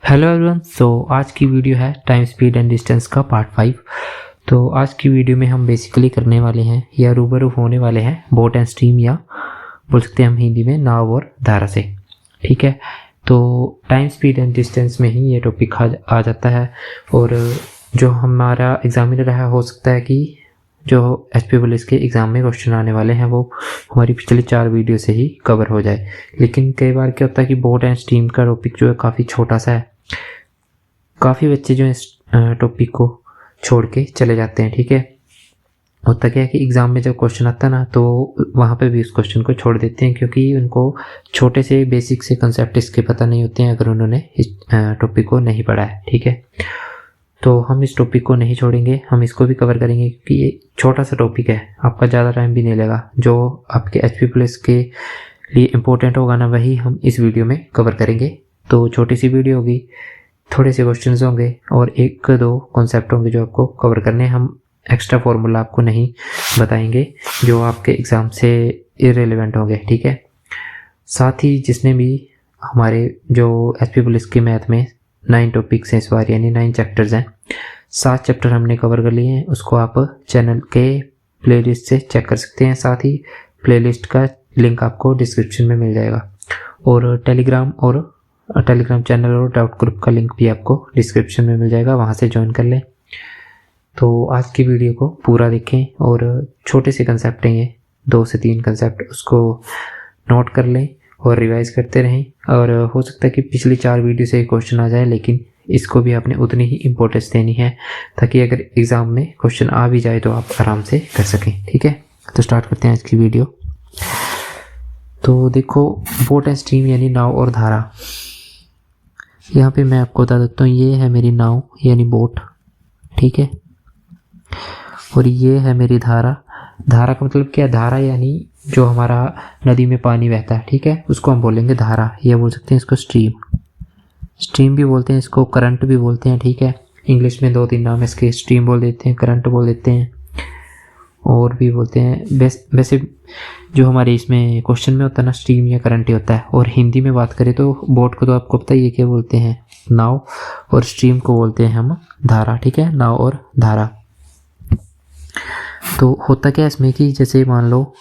Hello everyone. आज की video है टाइम स्पीड एंड डिस्टेंस का पार्ट 5। तो आज की वीडियो में हम बेसिकली करने वाले हैं या रूबरू होने वाले हैं बोट एंड स्ट्रीम, या बोल सकते हैं हम हिंदी में नाव और धारा से। ठीक है, तो टाइम स्पीड एंड डिस्टेंस में ही ये टॉपिक आ जाता है। और जो हमारा एग्जामिनर है, हो सकता है कि जो HP पुलिस के एग्ज़ाम में क्वेश्चन आने वाले हैं वो हमारी पिछली 4 वीडियो से ही कवर हो जाए। लेकिन कई बार क्या होता है कि बोट एंड स्ट्रीम का टॉपिक जो है काफ़ी छोटा सा है, काफ़ी बच्चे जो इस टॉपिक को छोड़ के चले जाते हैं। ठीक है, होता क्या है कि एग्ज़ाम में जब क्वेश्चन आता है ना, तो वहाँ पे भी उस क्वेश्चन को छोड़ देते हैं, क्योंकि उनको छोटे से बेसिक से कंसेप्ट इसके पता नहीं होते हैं अगर उन्होंने इस टॉपिक को नहीं पढ़ा है। ठीक है, तो हम इस टॉपिक को नहीं छोड़ेंगे, हम इसको भी कवर करेंगे, क्योंकि ये छोटा सा टॉपिक है, आपका ज़्यादा टाइम भी नहीं लगेगा। जो आपके HP पुलिस के लिए इम्पोर्टेंट होगा ना, वही हम इस वीडियो में कवर करेंगे। तो छोटी सी वीडियो होगी, थोड़े से क्वेश्चंस होंगे और 1-2 कॉन्सेप्ट होंगे जो आपको कवर करने हैं। हम एक्स्ट्रा फार्मूला आपको नहीं बताएंगे जो आपके एग्ज़ाम से इररिलेवेंट होंगे। ठीक है, साथ ही जिसने भी हमारे जो HP पुलिस के मैथ में 9 टॉपिक्स हैं इस बार, यानी 9 चैप्टर्स हैं, 7 चैप्टर हमने कवर कर लिए हैं। उसको आप चैनल के प्लेलिस्ट से चेक कर सकते हैं। साथ ही प्लेलिस्ट का लिंक आपको डिस्क्रिप्शन में मिल जाएगा, और टेलीग्राम चैनल और डाउट ग्रुप का लिंक भी आपको डिस्क्रिप्शन में मिल जाएगा, वहाँ से ज्वाइन कर लें। तो आज की वीडियो को पूरा देखें, और छोटे से कंसेप्ट हैं ये, 2 से 3 कंसेप्ट, उसको नोट कर लें और रिवाइज करते रहें। और हो सकता है कि पिछली 4 वीडियो से क्वेश्चन आ जाए, लेकिन इसको भी आपने उतनी ही इम्पोर्टेंस देनी है, ताकि अगर एग्ज़ाम में क्वेश्चन आ भी जाए तो आप आराम से कर सकें। ठीक है, तो स्टार्ट करते हैं आज की वीडियो। तो देखो, बोट एंड स्ट्रीम यानी नाव और धारा। यहाँ पे मैं आपको बता देता हूँ, ये है मेरी नाव यानी बोट। ठीक है, और ये है मेरी धारा। धारा का मतलब क्या है? धारा यानी जो हमारा नदी में पानी बहता है, ठीक है, उसको हम बोलेंगे धारा, या बोल सकते हैं इसको स्ट्रीम भी बोलते हैं, इसको करंट भी बोलते हैं। ठीक है, इंग्लिश में 2-3 नाम इसके, स्ट्रीम बोल देते हैं, करंट बोल देते हैं, और भी बोलते हैं। वैसे जो हमारे इसमें क्वेश्चन में होता है ना, स्ट्रीम या करंट ही होता है। और हिंदी में बात करें तो बोट को तो आपको पता ही है क्या बोलते हैं, नाव, और स्ट्रीम को बोलते हैं हम धारा। ठीक है, नाव और धारा। तो होता क्या है इसमें कि जैसे मान लो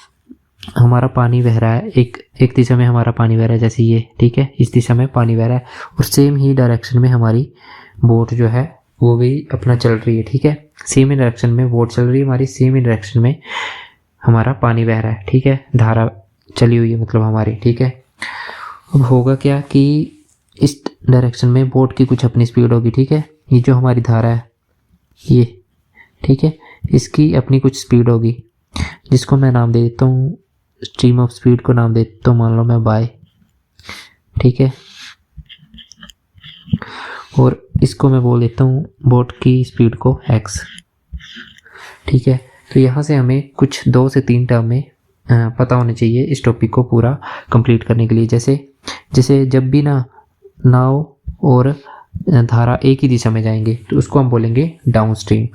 हमारा पानी बह रहा है, एक दिशा में हमारा पानी बह रहा है, जैसे ये, ठीक है, इस दिशा में पानी बह रहा है, और सेम ही डायरेक्शन में हमारी बोट जो है वो भी अपना चल रही है। ठीक है, सेम ही डायरेक्शन में बोट चल रही है हमारी, सेम ही डायरेक्शन में हमारा पानी बह रहा है। ठीक है, धारा चली हुई है मतलब हमारी। ठीक है, अब होगा क्या कि इस डायरेक्शन में बोट की कुछ अपनी स्पीड होगी। ठीक है, ये जो हमारी धारा है ये, ठीक है, इसकी अपनी कुछ स्पीड होगी, जिसको मैं नाम दे देता हूँ, स्ट्रीम ऑफ स्पीड को नाम दे देता हूँ, मान लो मैं बाय। ठीक है, और इसको मैं बोल देता हूँ बोट की स्पीड को x। ठीक है, तो यहाँ से हमें कुछ 2 से 3 टर्म में पता होने चाहिए इस टॉपिक को पूरा कंप्लीट करने के लिए। जैसे जब भी ना नाव और धारा एक ही दिशा में जाएंगे तो उसको हम बोलेंगे डाउन स्ट्रीम।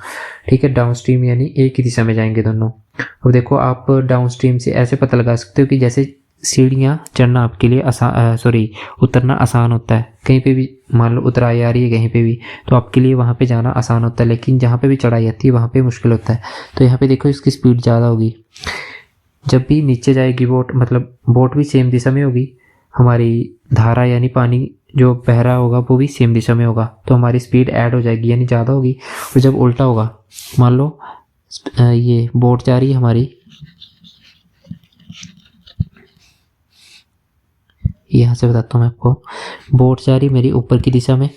ठीक है, डाउन स्ट्रीम यानी एक ही दिशा में जाएंगे दोनों। अब देखो, आप डाउन स्ट्रीम से ऐसे पता लगा सकते हो कि जैसे सीढ़ियाँ चढ़ना आपके लिए उतरना आसान होता है। कहीं पे भी मान लो उतराई आ रही है कहीं पे भी, तो आपके लिए वहाँ पे जाना आसान होता है, लेकिन जहाँ पे भी चढ़ाई आती है वहाँ पे मुश्किल होता है। तो यहाँ पे देखो, इसकी स्पीड ज़्यादा होगी। जब भी नीचे जाएगी बोट, मतलब बोट भी सेम दिशा में होगी, हमारी धारा यानी पानी जो बह रहा होगा वो भी सेम दिशा में होगा, तो हमारी स्पीड ऐड हो जाएगी यानी ज़्यादा होगी। और जब उल्टा होगा, मान लो ये बोट जा रही है हमारी, यहाँ से बताता हूँ मैं आपको, बोट जा रही मेरी ऊपर की दिशा में,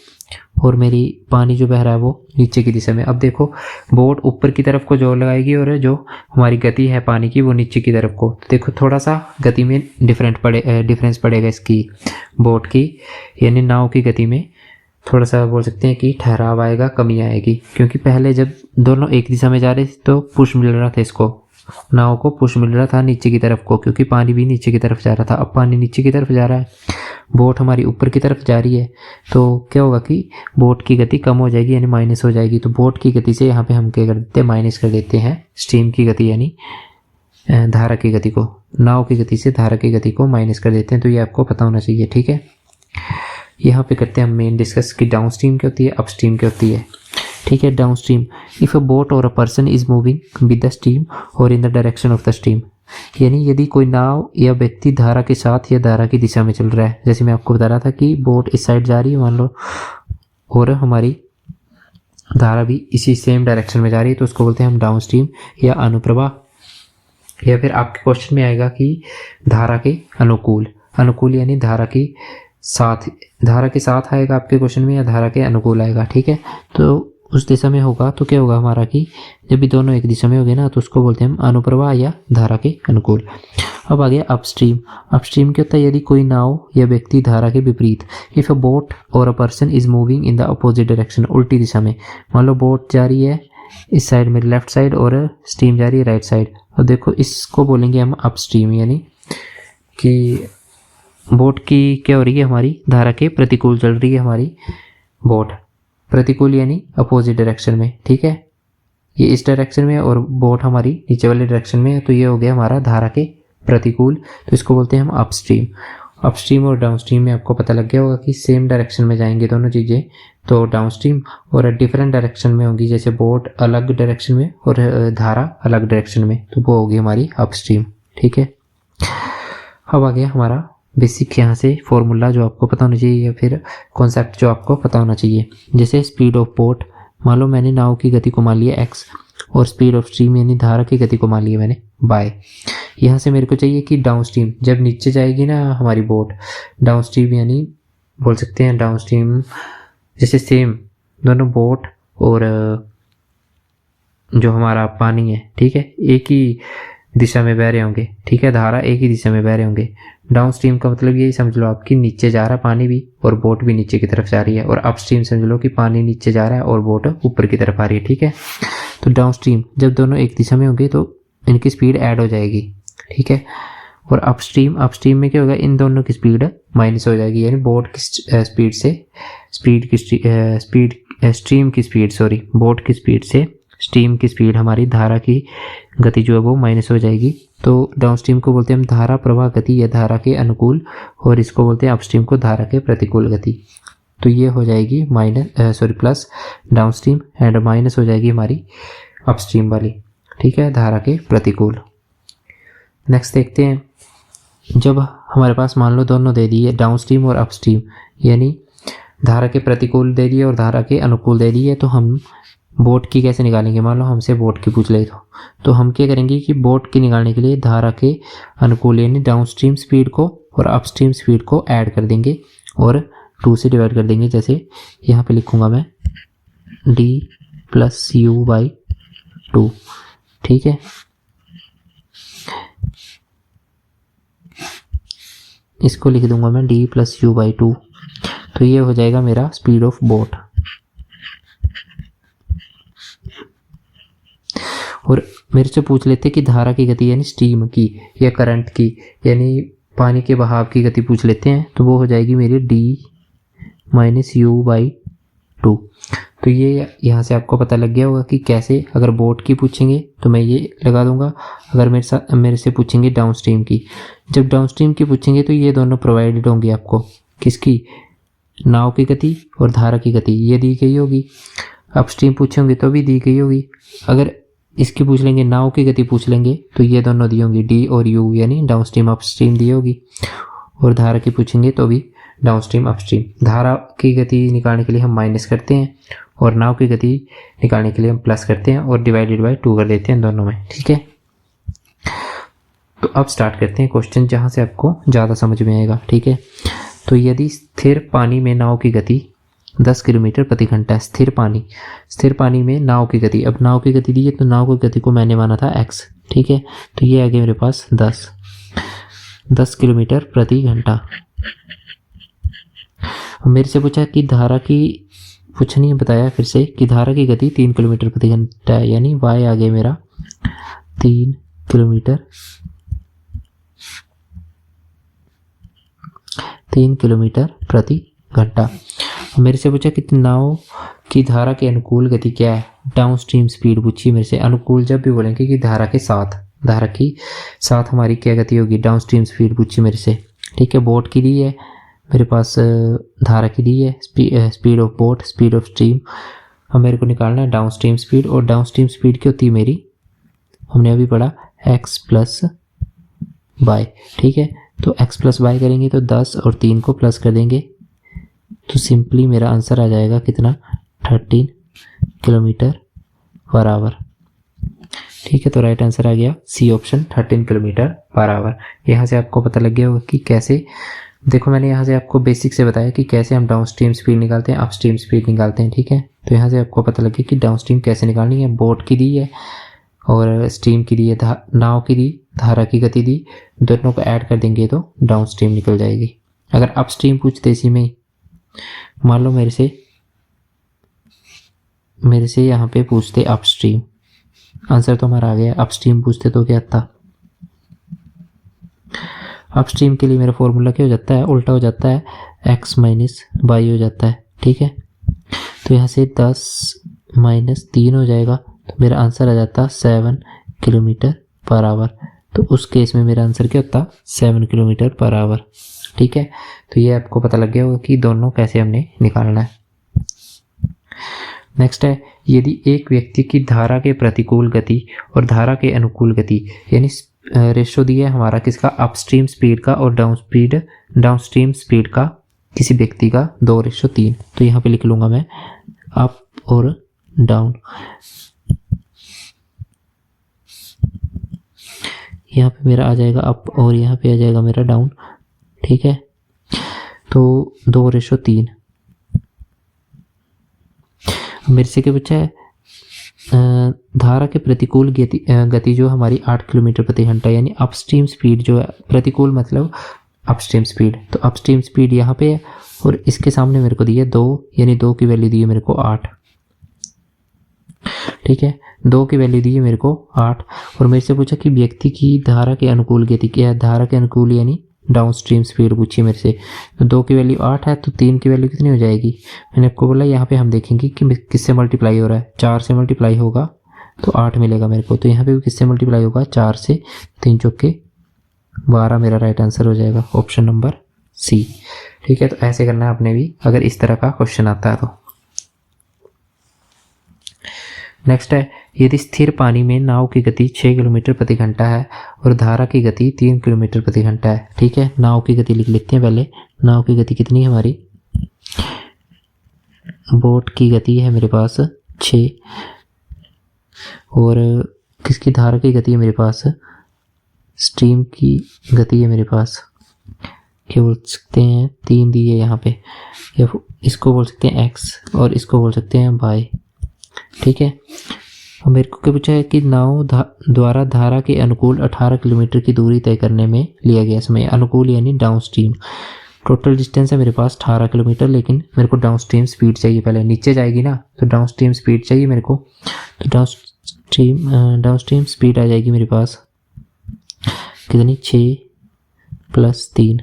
और मेरी पानी जो बह रहा है वो नीचे की दिशा में। अब देखो, बोट ऊपर की तरफ को जोर लगाएगी, और जो हमारी गति है पानी की वो नीचे की तरफ को। तो देखो, थोड़ा सा गति में डिफरेंस पड़ेगा इसकी बोट की, यानी नाव की गति में थोड़ा सा बोल सकते हैं कि ठहराव आएगा, कमी आएगी। क्योंकि पहले जब दोनों एक दिशा में जा रहे थे तो पुश मिल रहा था, इसको नाव को पुश मिल रहा था नीचे की तरफ को, क्योंकि पानी भी नीचे की तरफ जा रहा था। अब पानी नीचे की तरफ जा रहा है, बोट हमारी ऊपर की तरफ जा रही है, तो क्या होगा कि बोट की गति कम हो जाएगी यानी माइनस हो जाएगी। तो बोट की गति से यहाँ पे हम क्या कर देते हैं, माइनस कर देते हैं स्ट्रीम की गति यानी धारा की गति को, नाव की गति से धारा की गति को माइनस कर देते हैं। तो ये आपको पता होना चाहिए। ठीक है, यहाँ पे करते हैं हम मेन डिस्कस कि डाउन स्ट्रीम क्या होती है, अप स्ट्रीम क्या होती है। ठीक है, downstream, if a boat or a person is moving with the stream or in the direction of the stream, यानी यदि कोई नाव या व्यक्ति धारा के साथ या धारा की दिशा में चल रहा है। जैसे मैं आपको बता रहा था कि बोट इस साइड जा रही है मान लो, और हमारी धारा भी इसी सेम डायरेक्शन में जा रही है, तो उसको बोलते हैं हम डाउन स्ट्रीम या अनुप्रवाह। या फिर आपके क्वेश्चन में आएगा कि धारा के अनुकूल, अनुकूल यानी धारा के साथ आएगा आपके क्वेश्चन में, या धारा के अनुकूल आएगा। ठीक है, तो उस दिशा में होगा तो क्या होगा हमारा कि जब भी दोनों एक दिशा में हो गए ना, तो उसको बोलते हैं हम अनुप्रवाह या धारा के अनुकूल। अब आ गया अपस्ट्रीम। अपस्ट्रीम क्या होता है, यदि कोई नाव या व्यक्ति धारा के विपरीत, if a boat or a person is moving in the opposite direction, उल्टी दिशा में, मान लो बोट जा रही है इस साइड में लेफ्ट साइड और स्ट्रीम जा रही है राइट साइड, और देखो इसको बोलेंगे हम अपस्ट्रीम, यानी कि बोट की क्या हो रही है, हमारी धारा के प्रतिकूल चल रही है हमारी बोट, प्रतिकूल यानी अपोजिट डायरेक्शन में। ठीक है, ये इस डायरेक्शन में और बोट हमारी नीचे वाले डायरेक्शन में है, तो ये हो गया हमारा धारा के प्रतिकूल, तो इसको बोलते हैं हम अपस्ट्रीम। अपस्ट्रीम और डाउनस्ट्रीम में आपको पता लग गया होगा कि सेम डायरेक्शन में जाएंगे दोनों चीज़ें, तो डाउनस्ट्रीम, और डिफरेंट डायरेक्शन में होंगी, जैसे बोट अलग डायरेक्शन में और धारा अलग डायरेक्शन में, तो वो होगी हमारी अपस्ट्रीम। ठीक है, अब आ गया हमारा बेसिक यहाँ से फॉर्मूला जो आपको पता होना चाहिए, या फिर कॉन्सेप्ट जो आपको पता होना चाहिए। जैसे स्पीड ऑफ बोट, मान लो मैंने नाव की गति को मान लिया x, और स्पीड ऑफ स्ट्रीम यानी धारा की गति को मान लिया मैंने y। यहाँ से मेरे को चाहिए कि डाउन स्ट्रीम जब नीचे जाएगी ना हमारी बोट, डाउन स्ट्रीम यानी बोल सकते हैं डाउन स्ट्रीम, जैसे सेम दोनों बोट और जो हमारा पानी है, ठीक है, एक ही दिशा में बह रहे होंगे। ठीक है, धारा एक ही दिशा में बह रहे होंगे। डाउन स्ट्रीम का मतलब यही समझ लो आपकी नीचे जा रहा पानी भी और बोट भी नीचे की तरफ जा रही है, और अप स्ट्रीम समझ लो कि पानी नीचे जा रहा है और बोट ऊपर की तरफ आ रही है। ठीक है, तो डाउन स्ट्रीम जब दोनों एक दिशा में होंगे तो इनकी स्पीड ऐड हो जाएगी। ठीक है, और अप स्ट्रीम में क्या होगा, इन दोनों की स्पीड माइनस हो जाएगी, यानी बोट की स्पीड से बोट की स्पीड से स्ट्रीम की स्पीड, हमारी धारा की गति जो है वो माइनस हो जाएगी। तो डाउन स्ट्रीम को बोलते हैं हम धारा प्रवाह गति या धारा के अनुकूल, और इसको बोलते हैं अपस्ट्रीम को धारा के प्रतिकूल गति। तो ये हो जाएगी plus down stream, and minus हो जाएगी हमारी अपस्ट्रीम वाली। ठीक है, धारा के प्रतिकूल। नेक्स्ट देखते हैं, जब हमारे पास मान लो दोनों दे दिए डाउन स्ट्रीम और अपस्ट्रीम, यानी धारा के प्रतिकूल दे दिए और धारा के अनुकूल दे दिए, तो हम बोट की कैसे निकालेंगे। मान लो हमसे बोट की पूछ ले तो हम क्या करेंगे कि बोट की निकालने के लिए धारा के अनुकूल यानी डाउन स्ट्रीम स्पीड को और अपस्ट्रीम स्पीड को ऐड कर देंगे और 2 से डिवाइड कर देंगे। जैसे यहाँ पे लिखूंगा मैं d + u/2। ठीक है, इसको लिख दूंगा मैं d + u/2, तो ये हो जाएगा मेरा स्पीड ऑफ बोट। और मेरे से पूछ लेते कि धारा की गति यानी स्ट्रीम की या करंट की यानी पानी के बहाव की गति पूछ लेते हैं, तो वो हो जाएगी मेरी d - u/2। तो ये यहाँ से आपको पता लग गया होगा कि कैसे, अगर बोट की पूछेंगे तो मैं ये लगा दूंगा, अगर मेरे से पूछेंगे डाउन स्ट्रीम की, जब डाउन स्ट्रीम की पूछेंगे तो ये दोनों प्रोवाइडेड होंगी आपको, किसकी, नाव की गति और धारा की गति, ये दी गई होगी। अपस्ट्रीम पूछेंगे तो भी दी गई होगी। अगर इसकी पूछ लेंगे, नाव की गति पूछ लेंगे, तो ये दोनों दी होंगी डी और यू, यानी डाउन स्ट्रीम अपस्ट्रीम दी होगी। और धारा की पूछेंगे तो भी डाउन स्ट्रीम अपस्ट्रीम। धारा की गति निकालने के लिए हम माइनस करते हैं और नाव की गति निकालने के लिए हम प्लस करते हैं और डिवाइडेड बाय 2 कर देते हैं दोनों में। ठीक है, तो अब स्टार्ट करते हैं क्वेश्चन जहाँ से आपको ज़्यादा समझ में आएगा। ठीक है, तो यदि स्थिर पानी में नाव की गति 10 किलोमीटर प्रति घंटा, स्थिर पानी में नाव की गति, अब नाव की गति दी है तो नाव की गति को मैंने माना था x। ठीक है, तो ये आ गया मेरे पास 10 किलोमीटर प्रति घंटा। मेरे से पूछा कि धारा की, कुछ नहीं बताया फिर से कि धारा की गति 3 किलोमीटर प्रति घंटा है, यानी y आ गया मेरा 3 किलोमीटर प्रति घंटा। मेरे से पूछा कि नाव की धारा के अनुकूल गति क्या है, डाउन स्ट्रीम स्पीड पूछी मेरे से। अनुकूल जब भी बोलेंगे कि धारा की साथ हमारी क्या गति होगी, डाउन स्ट्रीम स्पीड पूछी मेरे से। ठीक है, बोट की दी है मेरे पास धारा की दी है, speed of boat, speed of stream. अब मेरे को निकालना है डाउन स्ट्रीम स्पीड, और डाउन स्ट्रीम स्पीड की होती है मेरी, हमने अभी पढ़ा x प्लस बाय, ठीक है। तो x प्लस बाय करेंगे तो 10 और 3 को प्लस कर देंगे, तो सिंपली मेरा आंसर आ जाएगा कितना, 13 किलोमीटर पर आवर, ठीक है। तो राइट आंसर आ गया C option, 13 kilometre per hour. यहाँ से आपको पता लग गया होगा कि कैसे, देखो मैंने यहाँ से आपको बेसिक से बताया कि कैसे हम डाउन स्ट्रीम स्पीड निकालते हैं, अप स्ट्रीम स्पीड निकालते हैं, ठीक है। तो यहाँ से आपको पता लग गया कि डाउन स्ट्रीम कैसे निकालनी है। बोट की दी है और स्ट्रीम की दी है, नाव की दी, धारा की गति दी, दोनों को ऐड कर देंगे तो डाउन स्ट्रीम निकल जाएगी। अगर अप स्ट्रीम पूछते इसी में, मान लो मेरे से यहाँ पे पूछते अप स्ट्रीम, आंसर तो हमारा आ गया। अप स्ट्रीम पूछते तो क्या था, अप स्ट्रीम के लिए मेरा फॉर्मूला क्या हो जाता है, उल्टा हो जाता है, x माइनस बाई हो जाता है, ठीक है। तो यहाँ से 10 माइनस 3 हो जाएगा, तो मेरा आंसर आ जाता 7 किलोमीटर पर आवर। तो उस केस में मेरा आंसर क्या होता, 7 किलोमीटर पर आवर, ठीक है। तो ये आपको पता लग गया होगा कि दोनों कैसे हमने निकालना है। नेक्स्ट है, यदि एक व्यक्ति की धारा के प्रतिकूल गति और धारा के अनुकूल गति, यानी रेशो दिया है हमारा किसका, अपस्ट्रीम स्पीड का और डाउनस्ट्रीम स्पीड का, किसी व्यक्ति का 2:3। तो यहाँ पे लिख लूँगा मैं अप और डाउन, यहाँ पे मेरा आ जाएगा अप और यहाँ पे आ जाएगा मेरा डाउन, ठीक है। तो 2:3। मेरे से क्या बचा है, धारा के प्रतिकूल गति जो हमारी 8 किलोमीटर प्रति घंटा, यानी अपस्ट्रीम स्पीड जो है, प्रतिकूल मतलब अपस्ट्रीम स्पीड, तो अपस्ट्रीम स्पीड यहाँ पे है और इसके सामने मेरे को दी है 2, यानी 2 की वैल्यू दी है मेरे को 8, ठीक है। 2 की वैल्यू दी है मेरे को 8, और मेरे से पूछा कि व्यक्ति की धारा के अनुकूल गति क्या है, धारा के अनुकूल यानी डाउन स्ट्रीम स्पीड पूछी मेरे से। तो 2 की वैल्यू 8 है, तो 3 की वैल्यू कितनी हो जाएगी, मैंने आपको बोला यहाँ पे हम देखेंगे कि किससे मल्टीप्लाई हो रहा है, 4 से मल्टीप्लाई होगा तो 8 मिलेगा मेरे को। तो यहाँ पे भी किससे मल्टीप्लाई होगा, 4 से, 3 चौके 12 मेरा राइट आंसर हो जाएगा, ऑप्शन नंबर सी, ठीक है। तो ऐसे करना है आपने भी अगर इस तरह का क्वेश्चन आता है तो। नेक्स्ट है, यदि स्थिर पानी में नाव की गति 6 किलोमीटर प्रति घंटा है और धारा की गति 3 किलोमीटर प्रति घंटा है, ठीक है। नाव की गति लिख लेते हैं पहले, नाव की गति कितनी है हमारी, बोट की गति है मेरे पास 6, और किसकी धारा की गति है मेरे पास, स्ट्रीम की गति है मेरे पास, क्या बोल सकते हैं 3 दी है यहाँ पे, या इसको बोल सकते हैं x और इसको बोल सकते हैं y, ठीक है। और मेरे को क्या पूछा है कि नाव द्वारा धारा के अनुकूल 18 किलोमीटर की दूरी तय करने में लिया गया समय, अनुकूल यानी डाउन स्ट्रीम। टोटल डिस्टेंस है मेरे पास 18 किलोमीटर, लेकिन मेरे को डाउन स्ट्रीम स्पीड चाहिए, पहले नीचे जाएगी ना तो डाउन स्ट्रीम स्पीड चाहिए मेरे को। तो डाउन स्ट्रीम स्पीड आ जाएगी मेरे पास कितनी, 6 + 3,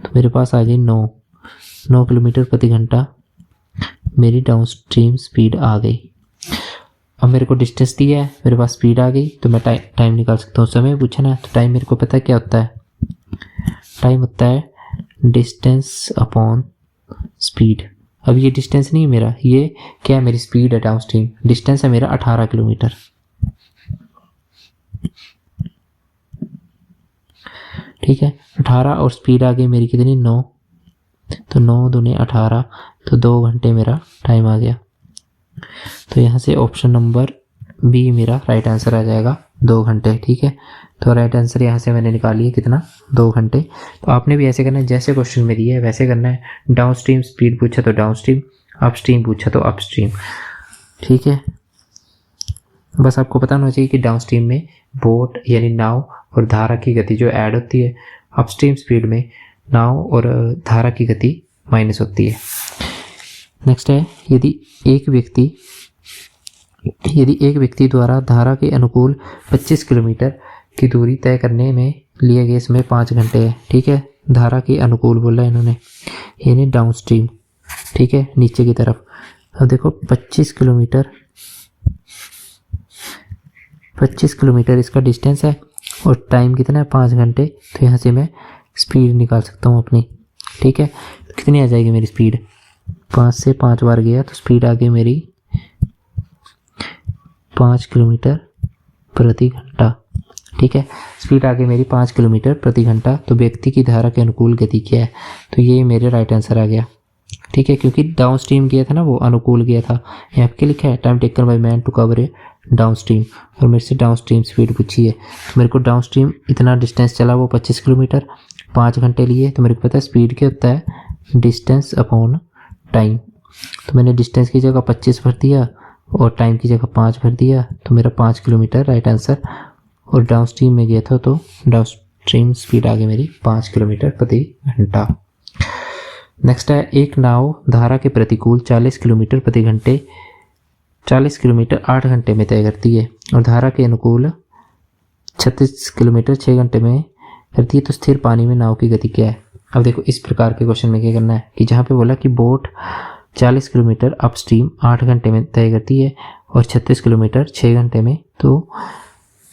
तो मेरे पास आ गई 9 किलोमीटर प्रति घंटा मेरी डाउन स्ट्रीम स्पीड आ गई। अब मेरे को डिस्टेंस दिया है, मेरे पास स्पीड आ गई, तो मैं टाइम निकाल सकता हूँ। समय पूछा ना, तो टाइम मेरे को पता है क्या होता है, टाइम होता है डिस्टेंस अपॉन स्पीड। अब ये डिस्टेंस नहीं है मेरा, ये क्या है, मेरी स्पीड है डाउन स्ट्रीम, डिस्टेंस है मेरा 18 किलोमीटर, ठीक है। 18 और स्पीड आ गई मेरी कितनी, 9, तो 9 दूने 18, तो 2 घंटे मेरा टाइम आ गया। तो यहाँ से ऑप्शन नंबर बी मेरा राइट आंसर आ जाएगा, 2 घंटे, ठीक है। तो राइट आंसर यहाँ से मैंने निकाली है कितना, 2 घंटे। तो आपने भी ऐसे करना है जैसे क्वेश्चन में दिया है वैसे करना है। डाउन स्ट्रीम स्पीड पूछा तो डाउन स्ट्रीम, अप स्ट्रीम पूछा तो अप स्ट्रीम, ठीक है। बस आपको पता होना चाहिए कि डाउन स्ट्रीम में बोट यानी नाव और धारा की गति जो ऐड होती है, अप स्ट्रीम स्पीड में नाव और धारा की गति माइनस होती है। नेक्स्ट है, यदि एक व्यक्ति द्वारा धारा के अनुकूल 25 किलोमीटर की दूरी तय करने में लिए गए समय 5 घंटे है, ठीक है। धारा के अनुकूल बोला है इन्होंने, यानी डाउन स्ट्रीम, ठीक है, नीचे की तरफ। अब देखो 25 किलोमीटर इसका डिस्टेंस है और टाइम कितना है, 5 घंटे। तो यहाँ से मैं स्पीड निकाल सकता हूँ अपनी, ठीक है, तो कितनी आ जाएगी मेरी स्पीड, 5 से 5 बार गया तो स्पीड आ गई मेरी 5 किलोमीटर प्रति घंटा। ठीक है, स्पीड आ गई मेरी 5 किलोमीटर प्रति घंटा। तो व्यक्ति की धारा के अनुकूल गति क्या है, तो ये मेरे राइट आंसर आ गया। ठीक है, क्योंकि डाउन स्ट्रीम गया था ना, वो अनुकूल गया था। यहाँ पे लिखा है time taken by man to cover a downstream, और मेरे से डाउन स्ट्रीम स्पीड पूछी है। तो मेरे को डाउन स्ट्रीम इतना डिस्टेंस चला वो 25 किलोमीटर, 5 घंटे लिए। तो मेरे को पता है स्पीड क्या होता है, डिस्टेंस अपॉन टाइम। तो मैंने डिस्टेंस की जगह 25 भर दिया और टाइम की जगह 5 भर दिया, तो मेरा 5 किलोमीटर राइट आंसर। और डाउन स्ट्रीम में गया था तो डाउन स्ट्रीम स्पीड आ गई मेरी 5 किलोमीटर प्रति घंटा। नेक्स्ट है, एक नाव धारा के प्रतिकूल 40 किलोमीटर प्रति घंटे 40 किलोमीटर 8 घंटे में तय करती है, और धारा के अनुकूल 36 किलोमीटर 6 घंटे में करती है, तो स्थिर पानी में नाव की गति क्या है। अब देखो इस प्रकार के क्वेश्चन में क्या करना है कि जहाँ पे बोला कि बोट 40 किलोमीटर अपस्ट्रीम 8 घंटे में तय करती है और 36 किलोमीटर 6 घंटे में, तो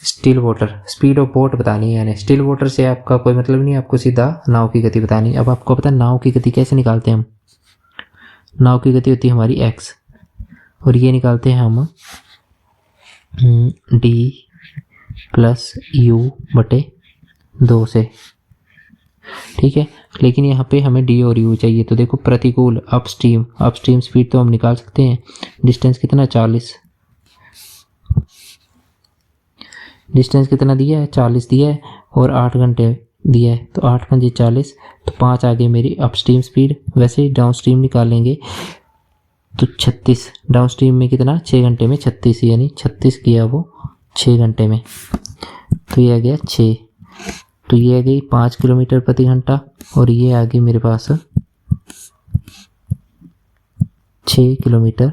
still water speed of boat बतानी है। यानी स्टिल वाटर से आपका कोई मतलब नहीं, आपको सीधा नाव की गति बतानी है। अब आपको पता है नाव की गति कैसे निकालते हैं हम, नाव की गति होती है हमारी x, और ये निकालते हैं हम d प्लस u बटे 2 से। ठीक है, लेकिन यहाँ पे हमें d और u चाहिए। तो देखो प्रतिकूल अपस्ट्रीम स्पीड तो हम निकाल सकते हैं, डिस्टेंस कितना 40, डिस्टेंस कितना दिया है 40 दिया है, और 8 घंटे दिया है, तो 8 पंजे 40, तो 5 आ गई मेरी अपस्ट्रीम स्पीड। वैसे ही डाउन स्ट्रीम निकालेंगे तो 36, डाउन स्ट्रीम में कितना 6 घंटे में 36, यानी 36 किया वो 6 घंटे में, तो ये आ गया 6। तो ये आ गई 5 किलोमीटर प्रति घंटा, और ये आ गई मेरे पास 6 किलोमीटर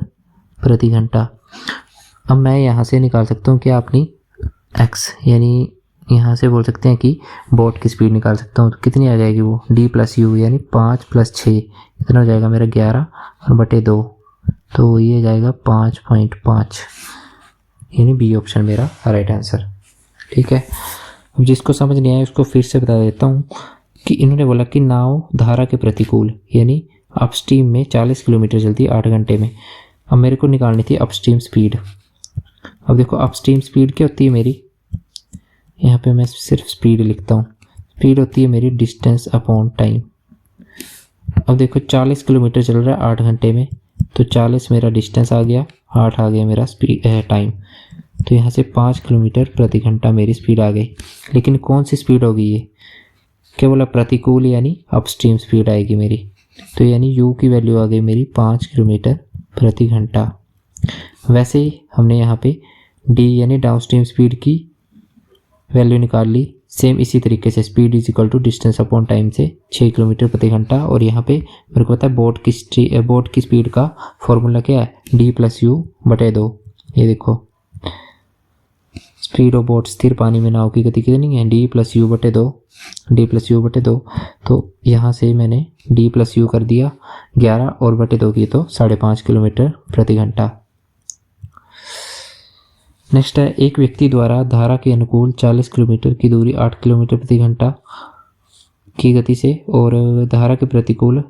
प्रति घंटा। अब मैं यहाँ से निकाल सकता हूँ कि अपनी x, यानी यहाँ से बोल सकते हैं कि बोट की स्पीड निकाल सकता हूँ। तो कितनी आ जाएगी वो d प्लस यू, यानी 5 प्लस 6 इतना हो जाएगा मेरा 11 और बटे 2, तो ये जाएगा 5.5, यानी बी ऑप्शन मेरा राइट आंसर। ठीक है, अब जिसको समझ नहीं आया उसको फिर से बता देता हूँ कि इन्होंने बोला कि नाव धारा के प्रतिकूल यानी अपस्ट्रीम में 40 किलोमीटर चलती है 8 घंटे में। अब मेरे को निकालनी थी अपस्ट्रीम स्पीड। अब देखो अपस्ट्रीम स्पीड क्या होती है मेरी, यहाँ पे मैं सिर्फ स्पीड लिखता हूँ, स्पीड होती है मेरी डिस्टेंस अपॉन टाइम। अब देखो 40 किलोमीटर चल रहा है 8 घंटे में, तो 40 मेरा डिस्टेंस आ गया, 8 आ गया मेरा स्पीड टाइम, तो यहाँ से 5 किलोमीटर प्रति घंटा मेरी स्पीड आ गई। लेकिन कौन सी स्पीड होगी ये, क्या बोला प्रतिकूल, यानी अपस्ट्रीम स्पीड आएगी मेरी। तो यानी u की वैल्यू आ गई मेरी 5 किलोमीटर प्रति घंटा। वैसे ही हमने यहाँ पे d यानी डाउनस्ट्रीम स्पीड की वैल्यू निकाल ली, सेम इसी तरीके से speed is equal to distance upon time से 6 किलोमीटर प्रति घंटा। और यहाँ पे मेरे को पता है बोट की स्पीड का फॉर्मूला क्या है, d प्लस यू बटे 2। ये देखो स्पीड ऑफ बोट स्थिर पानी में नाव की गति कितनी है, d प्लस यू बटे 2, d प्लस यू बटे 2। तो यहाँ से मैंने d प्लस यू कर दिया 11 और बटे 2 की तो 5.5 किलोमीटर प्रति घंटा। नेक्स्ट है, एक व्यक्ति द्वारा धारा के अनुकूल 40 किलोमीटर की दूरी 8 किलोमीटर प्रति घंटा की गति से और धारा के प्रतिकूल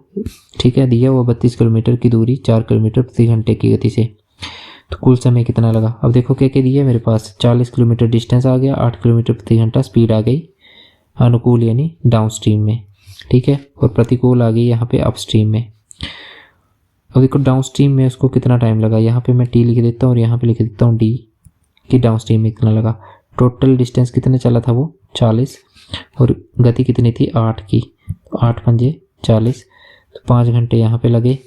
ठीक है दिया वो 32 किलोमीटर की दूरी 4 किलोमीटर प्रति घंटे की गति से, तो कुल समय कितना लगा। अब देखो क्या क्या दिया है मेरे पास, 40 किलोमीटर डिस्टेंस आ गया, 8 किलोमीटर प्रति घंटा स्पीड आ गई अनुकूल यानी डाउन स्ट्रीम में, ठीक है, और प्रतिकूल आ गई यहाँ पे अपस्ट्रीम में। अब देखो डाउन स्ट्रीम में उसको कितना टाइम लगा, यहाँ पे मैं टी लिख देता हूँ और यहाँ पे लिख देता हूँ डी कि डाउन स्ट्रीम में कितना लगा। टोटल डिस्टेंस कितना चला था वो 40 और गति कितनी थी 8 की, तो 8 पंजे 40, तो 5 घंटे यहाँ पे लगे।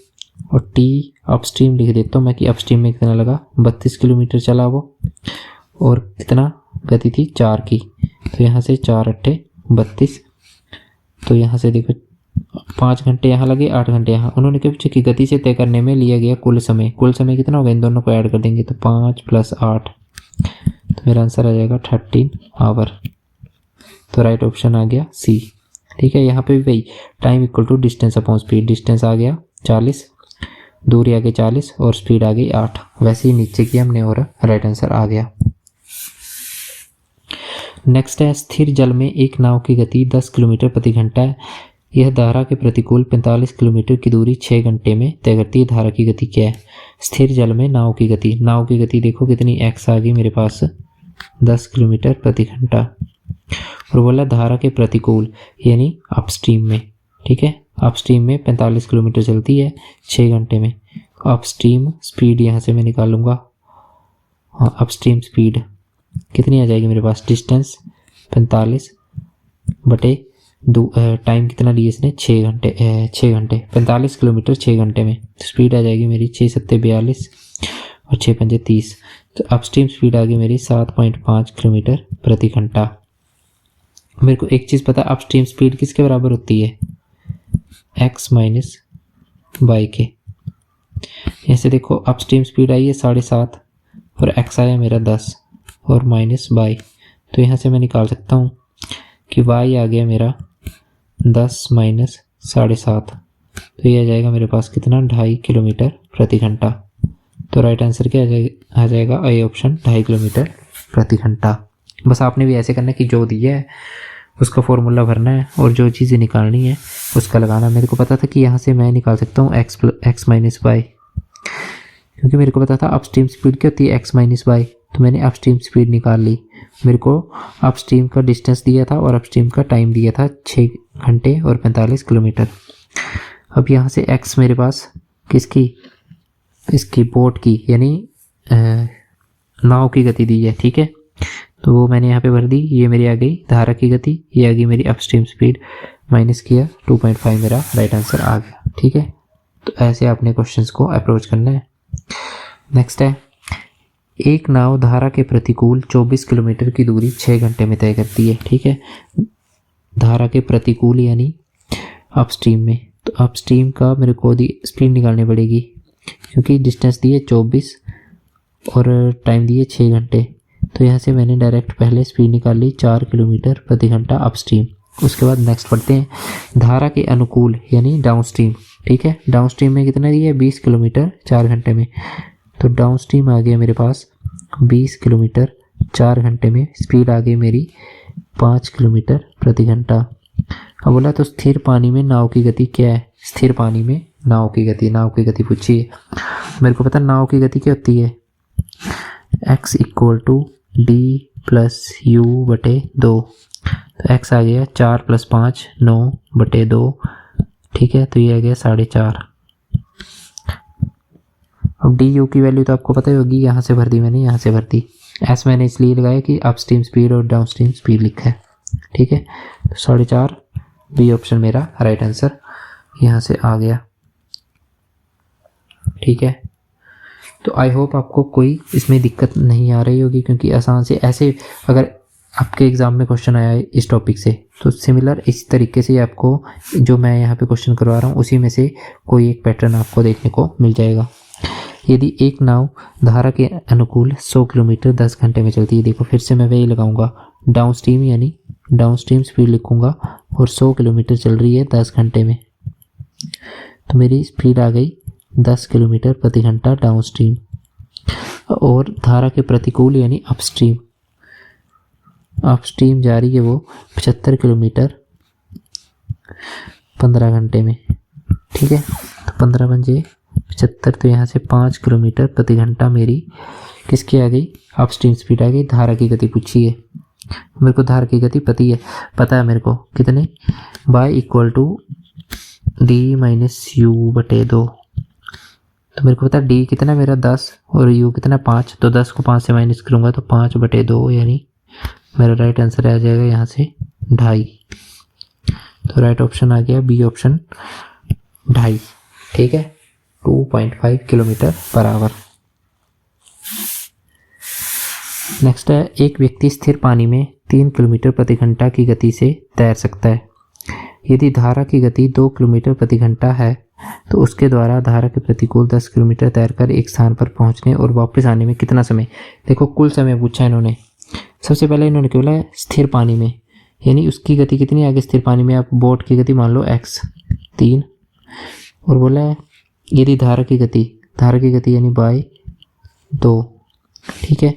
और टी अपस्ट्रीम लिख देता हूँ मैं कि अपस्ट्रीम में कितना लगा, 32 किलोमीटर चला वो और कितना गति थी 4 की, तो यहाँ से 4 अट्ठे 32, तो यहाँ से देखो 5 घंटे यहाँ लगे 8 घंटे यहाँ। उन्होंने क्या पूछा कि गति से तय करने में लिया गया कुल समय कितना होगा, इन दोनों को ऐड कर देंगे तो 5 + 8, तो मेरा आंसर आ जाएगा 13 आवर। तो राइट ऑप्शन आ गया सी, ठीक है। यहाँ पे भी वही time equal to distance upon speed, distance आ गया 40, दूरी आ गई 40 और स्पीड आ गई 8, वैसे ही नीचे किया हमने और राइट आंसर आ गया। नेक्स्ट है, स्थिर जल में एक नाव की गति 10 किलोमीटर प्रति घंटा है, यह धारा के प्रतिकूल 45 किलोमीटर की दूरी 6 घंटे में तय करती है। धारा की गति क्या है? स्थिर जल में नाव की गति। नाव की गति देखो कितनी, x आ गई मेरे पास 10 किलोमीटर प्रति घंटा। और बोला धारा के प्रतिकूल यानी अपस्ट्रीम में, ठीक है, अपस्ट्रीम में 45 किलोमीटर चलती है 6 घंटे में। अपस्ट्रीम स्पीड यहाँ से मैं निकालूंगा, हाँ अपस्ट्रीम स्पीड कितनी आ जाएगी मेरे पास, डिस्टेंस 45 बटे टाइम कितना लिया इसने, 6 घंटे 45 किलोमीटर 6 घंटे में, स्पीड आ जाएगी मेरी 6 सत्ते 42 और 6 पंजे 30। तो अपस्ट्रीम स्पीड आ गई मेरी 7.5 किलोमीटर प्रति घंटा। मेरे को एक चीज़ पता है, अपस्ट्रीम स्पीड किसके बराबर होती है, x माइनस बाई के। ऐसे देखो अपस्ट्रीम स्पीड आई है 7.5 और x आया मेरा 10 और माइनस बाई, तो यहाँ से मैं निकाल सकता हूँ कि y आ गया मेरा 10 माइनस 7.5, तो ये आ जाएगा मेरे पास कितना, 2.5 किलोमीटर प्रति घंटा। तो राइट आंसर क्या आ जाएगा, ए ऑप्शन 2.5 किलोमीटर प्रति घंटा। बस आपने भी ऐसे करना है कि जो दिया है उसका फॉर्मूला भरना है और जो चीज़ें निकालनी है उसका लगाना। मेरे को पता था कि यहाँ से मैं निकाल सकता हूँ x माइनस बाई, क्योंकि मेरे को पता था अपस्ट्रीम स्पीड क्या होती है, x माइनस बाई, तो मैंने अपस्ट्रीम स्पीड निकाल ली। मेरे को अपस्ट्रीम का डिस्टेंस दिया था और अपस्ट्रीम का टाइम दिया था 6 घंटे और 45 किलोमीटर। अब यहाँ से x मेरे पास किसकी, इसकी बोट की यानी नाव की गति दी है, ठीक है, तो वो मैंने यहाँ पे भर दी। ये मेरी आ गई धारा की गति, ये आ गई मेरी अपस्ट्रीम स्पीड, माइनस किया 2.5 मेरा राइट आंसर आ गया, ठीक है। तो ऐसे आपने क्वेश्चंस को अप्रोच करना है। नेक्स्ट है, एक नाव धारा के प्रतिकूल 24 किलोमीटर की दूरी 6 घंटे में तय करती है, ठीक है। धारा के प्रतिकूल यानी अपस्ट्रीम में, तो अपस्ट्रीम का मेरे को स्पीड निकालनी पड़ेगी, क्योंकि डिस्टेंस दी है 24 और टाइम दिए 6 घंटे। तो यहाँ से मैंने डायरेक्ट पहले स्पीड निकाल ली 4 किलोमीटर प्रति घंटा अपस्ट्रीम। उसके बाद नेक्स्ट पढ़ते हैं, धारा के अनुकूल यानी डाउनस्ट्रीम, ठीक है। डाउनस्ट्रीम में कितना दिया है, 20 किलोमीटर 4 घंटे में, तो डाउनस्ट्रीम आ गया मेरे पास 20 किलोमीटर 4 घंटे में, स्पीड आ गई मेरी 5 किलोमीटर प्रति घंटा। अब बोला तो स्थिर पानी में नाव की गति क्या है, स्थिर पानी में नाव की गति पूछी है। मेरे को पता नाव की गति क्या होती है, x equal to D plus U बटे 2, तो x आ गया 4 + 5 9 बटे 2, ठीक है, तो ये आ गया 4.5। अब डी यू की वैल्यू तो आपको पता ही होगी, यहाँ से भर दी मैंने, यहाँ से भर दी। एस मैंने इसलिए लगाया कि अपस्ट्रीम स्पीड और डाउनस्ट्रीम स्पीड लिखा है, ठीक है। तो 4.5 बी ऑप्शन मेरा राइट आंसर यहाँ से आ गया, ठीक है। तो आई होप आपको कोई इसमें दिक्कत नहीं आ रही होगी, क्योंकि आसान से ऐसे अगर आपके एग्ज़ाम में क्वेश्चन आया है इस टॉपिक से, तो सिमिलर इस तरीके से आपको जो मैं यहाँ पे क्वेश्चन करवा रहा हूँ उसी में से कोई एक पैटर्न आपको देखने को मिल जाएगा। यदि एक नाव धारा के अनुकूल 100 किलोमीटर 10 घंटे में चलती है, देखो फिर से मैं वही लगाऊंगा, डाउनस्ट्रीम यानी डाउनस्ट्रीम स्पीड लिखूंगा और 100 किलोमीटर चल रही है 10 घंटे में, तो मेरी स्पीड आ गई 10 किलोमीटर प्रति घंटा डाउनस्ट्रीम। और धारा के प्रतिकूल यानी अपस्ट्रीम जा रही है वो 75 किलोमीटर 15 घंटे में, ठीक है। तो 15 पंजे 75, तो यहाँ से 5 किलोमीटर प्रति घंटा मेरी किसकी आ गई, अपस्ट्रीम स्पीड आ गई। धारा की गति पूछी है, मेरे को धारा की गति पता है मेरे को कितने, y equal to D minus U बटे 2, तो मेरे को पता है डी कितना मेरा 10 और यू कितना 5, तो 10 को 5 से माइनस करूँगा तो 5 बटे 2, यानी मेरा राइट आंसर आ जाएगा यहाँ से 2.5। तो राइट ऑप्शन आ गया बी ऑप्शन 2.5, ठीक है, 2.5 किलोमीटर पर आवर। नेक्स्ट है, एक व्यक्ति स्थिर पानी में 3 किलोमीटर प्रति घंटा की गति से तैर सकता है। यदि धारा की गति 2 किलोमीटर प्रति घंटा है तो उसके द्वारा धारा के प्रतिकूल 10 किलोमीटर तैरकर एक स्थान पर पहुंचने और वापस आने में कितना समय। देखो कुल समय पूछा इन्होंने, सबसे पहले इन्होंने क्या बोला, स्थिर पानी में, यानी उसकी गति कितनी आगे स्थिर पानी में, आप बोट की गति मान लो x 3, और बोला है यदि धारा की गति यानी बाय 2, ठीक है।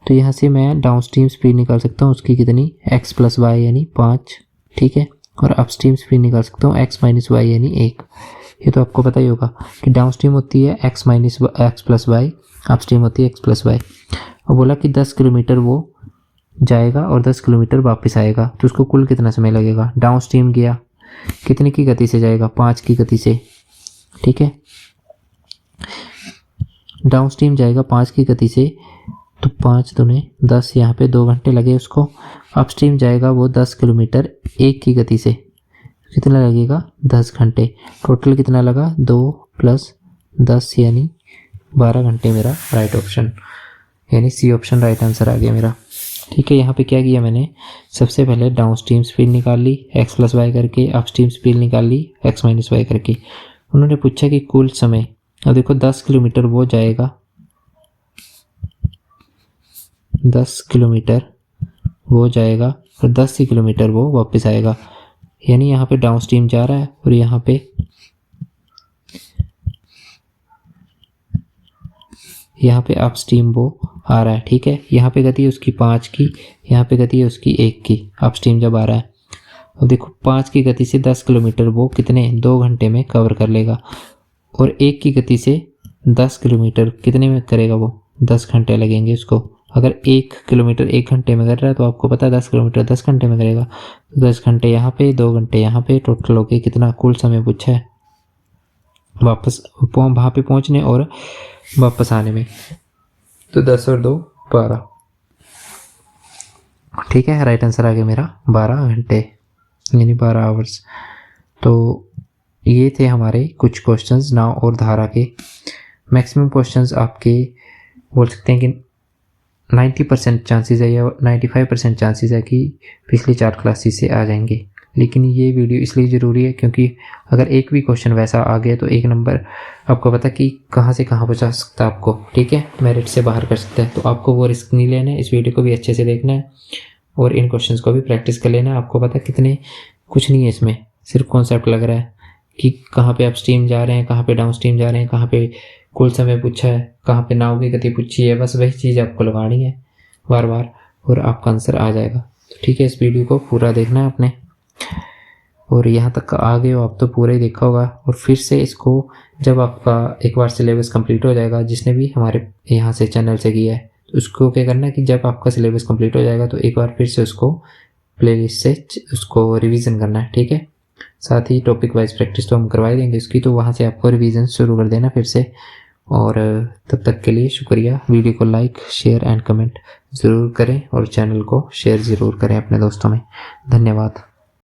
तो यहाँ से मैं डाउनस्ट्रीम स्पीड निकाल सकता हूँ उसकी कितनी, x + y यानी 5, ठीक है। और अपस्ट्रीम स्पीड निकाल सकता हूँ x माइनस वाई यानी 1। ये तो आपको पता ही होगा कि डाउनस्ट्रीम होती है x minus X plus Y, upstream होती है x प्लस वाई। और बोला कि 10 किलोमीटर वो जाएगा और 10 किलोमीटर वापस आएगा, तो उसको कुल कितना समय लगेगा। डाउनस्ट्रीम गया, कितने की गति से जाएगा, 5 की गति से, ठीक है। डाउनस्ट्रीम जाएगा 5 की गति से, तो 5 दूने 10, यहाँ पे 2 घंटे लगे उसको। अपस्ट्रीम जाएगा वो 10 किलोमीटर 1 की गति से, कितना लगेगा, 10 घंटे। टोटल कितना लगा, 2 + 10 यानी 12 घंटे। मेरा राइट ऑप्शन यानी सी ऑप्शन राइट आंसर आ गया मेरा, ठीक है। यहाँ पे क्या किया मैंने, सबसे पहले डाउनस्ट्रीम स्पीड निकाल ली x प्लस वाई करके, अपस्ट्रीम स्पीड निकाल ली x माइनस वाई करके। उन्होंने पूछा कि कुल समय, अब देखो 10 किलोमीटर वो जाएगा, 10 किलोमीटर वो जाएगा और 10 ही किलोमीटर वो वापस आएगा, यानी यहाँ पे डाउनस्ट्रीम जा रहा है और यहाँ पे अपस्ट्रीम वो आ रहा है, ठीक है। यहाँ पे गति है उसकी 5 की, यहाँ पे गति है उसकी 1 की, अपस्ट्रीम जब आ रहा है। अब देखो 5 की गति से 10 किलोमीटर वो कितने, 2 घंटे में कवर कर लेगा, और 1 की गति से 10 किलोमीटर कितने में करेगा वो, 10 घंटे लगेंगे उसको। अगर 1 किलोमीटर 1 घंटे में कर रहा है तो आपको पता है 10 किलोमीटर 10 घंटे में करेगा, तो 10 घंटे यहाँ पे, 2 घंटे यहाँ पे, टोटल होके कितना कुल समय पूछा है वापस वहाँ पे पहुँचने और वापस आने में, तो 10 और 2 12, ठीक है। राइट आंसर आ गया मेरा 12 घंटे यानी 12 आवर्स। तो ये थे हमारे कुछ क्वेश्चंस नाव और धारा के। मैक्सिमम क्वेश्चंस आपके बोल सकते हैं कि 90% चांसेस है या 95% चांसेस है कि पिछली 4 क्लासेस से आ जाएंगे। लेकिन ये वीडियो इसलिए ज़रूरी है क्योंकि अगर एक भी क्वेश्चन वैसा आ गया तो 1 नंबर आपको पता कि कहाँ से कहाँ पहुँचा सकता है आपको, ठीक है, मेरिट से बाहर कर सकता है। तो आपको वो रिस्क नहीं लेना है, इस वीडियो को भी अच्छे से देखना है और इन क्वेश्चंस को भी प्रैक्टिस कर लेना है। आपको पता कितने, कुछ नहीं है इसमें, सिर्फ कॉन्सेप्ट लग रहा है कि कहाँ पे अपस्ट्रीम जा रहे हैं, कहाँ पे डाउनस्ट्रीम जा रहे हैं, कहाँ पे कुल समय पूछा है, कहाँ पे नाव की गति पूछी है, बस वही चीज़ आपको लगानी है बार बार और आपका आंसर आ जाएगा। तो ठीक है, इस वीडियो को पूरा देखना है आपने, और यहाँ तक आ गए हो आप तो पूरा ही देखा होगा। और फिर से इसको जब आपका एक बार सिलेबस कंप्लीट हो जाएगा, जिसने भी हमारे यहाँ से चैनल से किया है, तो उसको क्या करना है कि जब आपका सिलेबस कंप्लीट हो जाएगा तो एक बार फिर से उसको प्लेलिस्ट से उसको रिवीजन करना है, ठीक है। साथ ही टॉपिक वाइज प्रैक्टिस तो हम करवा देंगे उसकी, तो वहाँ से आपको रिवीजन शुरू कर देना फिर से। और तब तक के लिए शुक्रिया। वीडियो को लाइक, शेयर एंड कमेंट ज़रूर करें और चैनल को शेयर ज़रूर करें अपने दोस्तों में। धन्यवाद।